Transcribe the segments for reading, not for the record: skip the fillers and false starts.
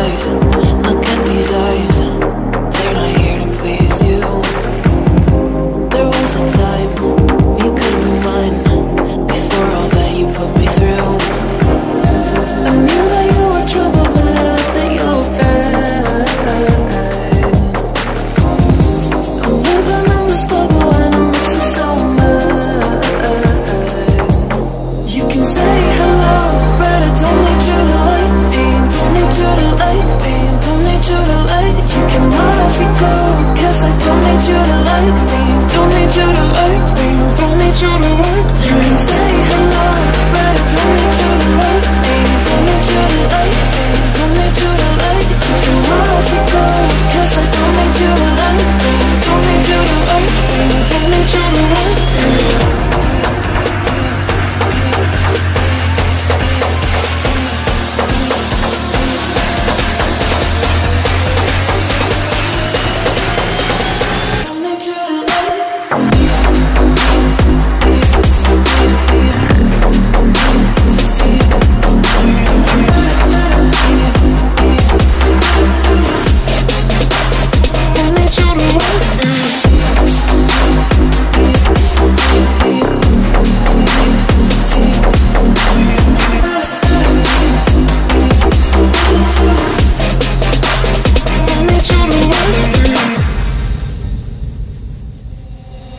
eyes. Look at these eyes. They're not here to please you. There was a time you could be mine. Before all that you put me through, I knew that you were trouble, but I let that you were bad. I'm living in this bubble and it makes you so mad. You can say hello, but I don't need you to like me. Don't need you to like me. Don't need you to like. You can watch me go, 'cause I don't need you to like me. Don't need you to like me. Don't need you to like. You can say hello, but I don't need you to like me. Don't need you to like me. Don't need you to like. You can watch me go, 'cause I don't need you to like me. Don't need you to like me. Don't need you to like me.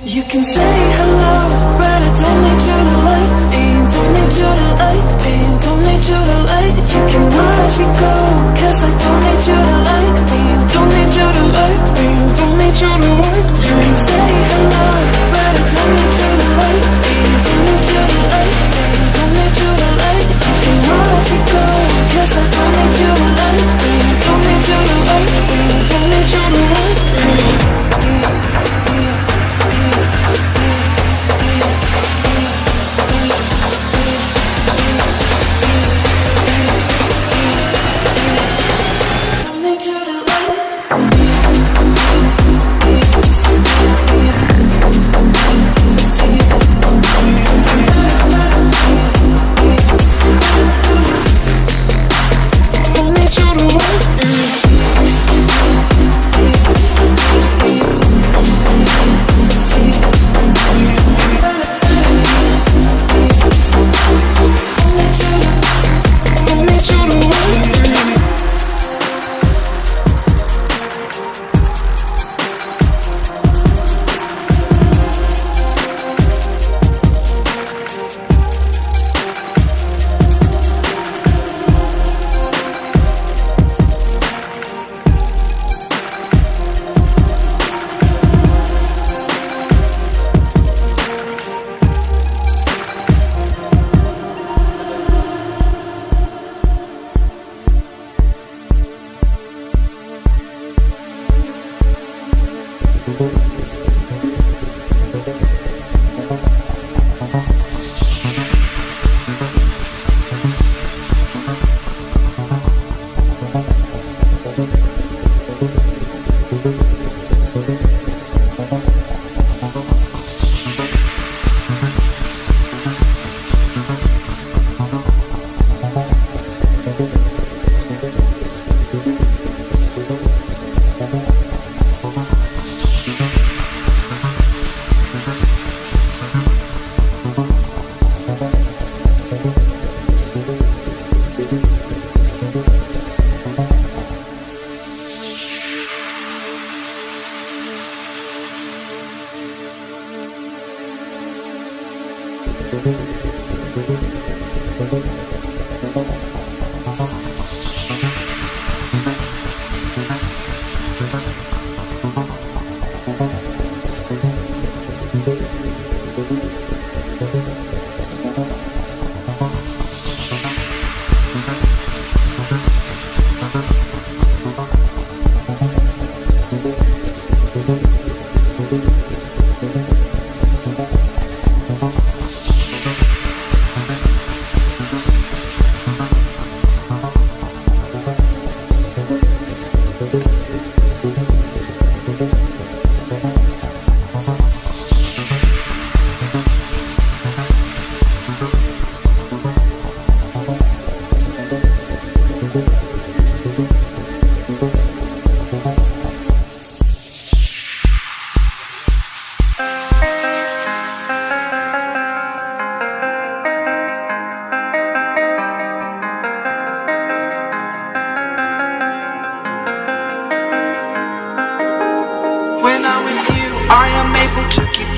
You can say hello, but I don't need you to like me. Don't need you to like me. Don't need you to like. You can watch me go, 'cause I don't need you to like me. Don't need you to like me. Don't need you to like. You can say hello, but I don't need you to like me. Don't need you to like me. Don't need you to like. You can watch me go, 'cause I don't need you to like me. Don't need you to like me. Don't need you to like me. Thank you.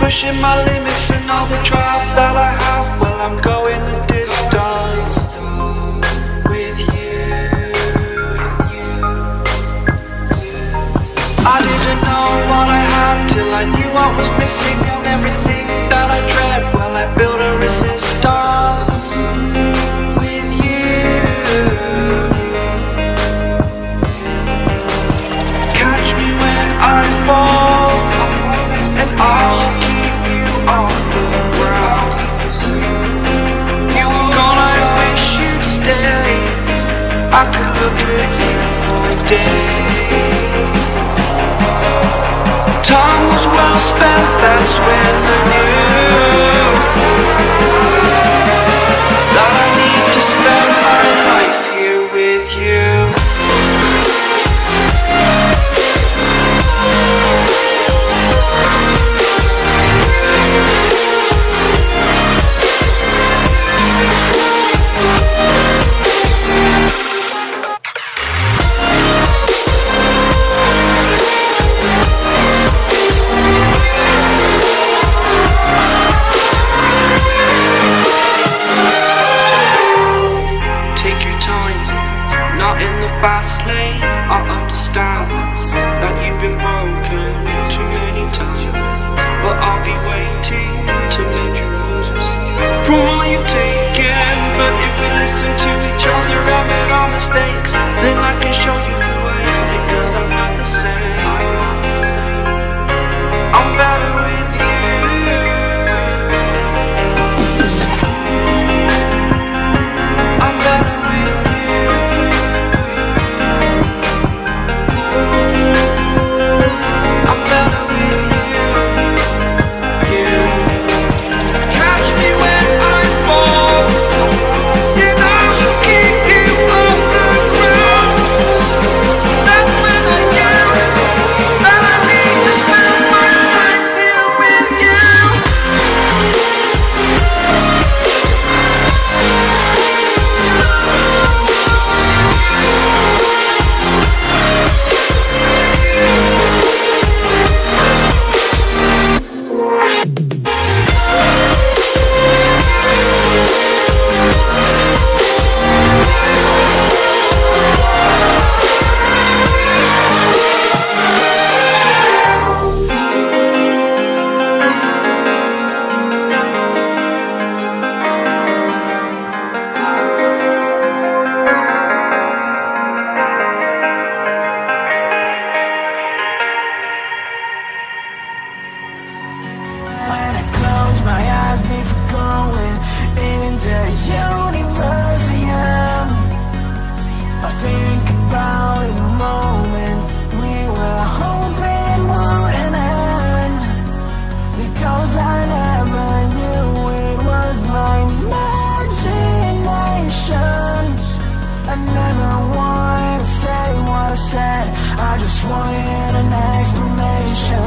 pushing my limits and all the drive that I have. Well, I'm going the distance with you. I didn't know what I had till I knew I was missing, and everything that I dread, well, I built a resistance with you. Catch me when I fall, and I'll keep you on the ground. You were gone, I wish you'd stay. I could look at you for a day. Time was well spent, that's when I knew that I need to spend my life here with you. Fast lane, I understand that you've been broken too many times, but I'll be waiting to mend your wounds from all you've taken. But if we listen to each other, admit our mistakes, then I can show you who I am, because I'm not the same. I'm better with you. I'm better with you. I'm better with you, you. Catch me when I fall, and I'll keep you on the ground. That's when I knew that I need to spend my life here with you. I just wanted an explanation.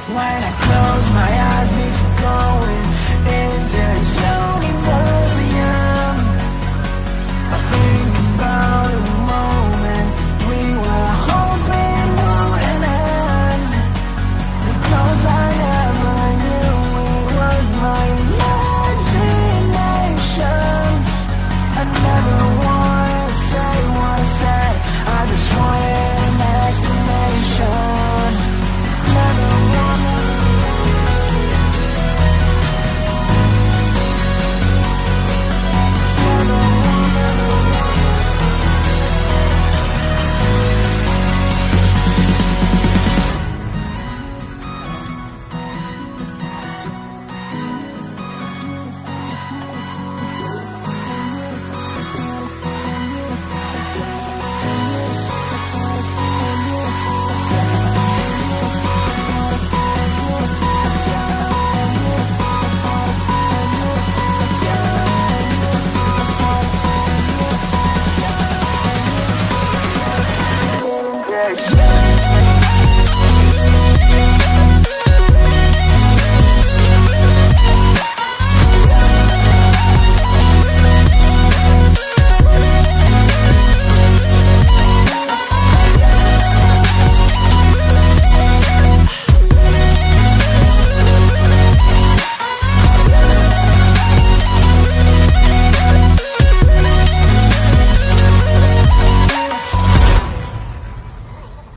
When I close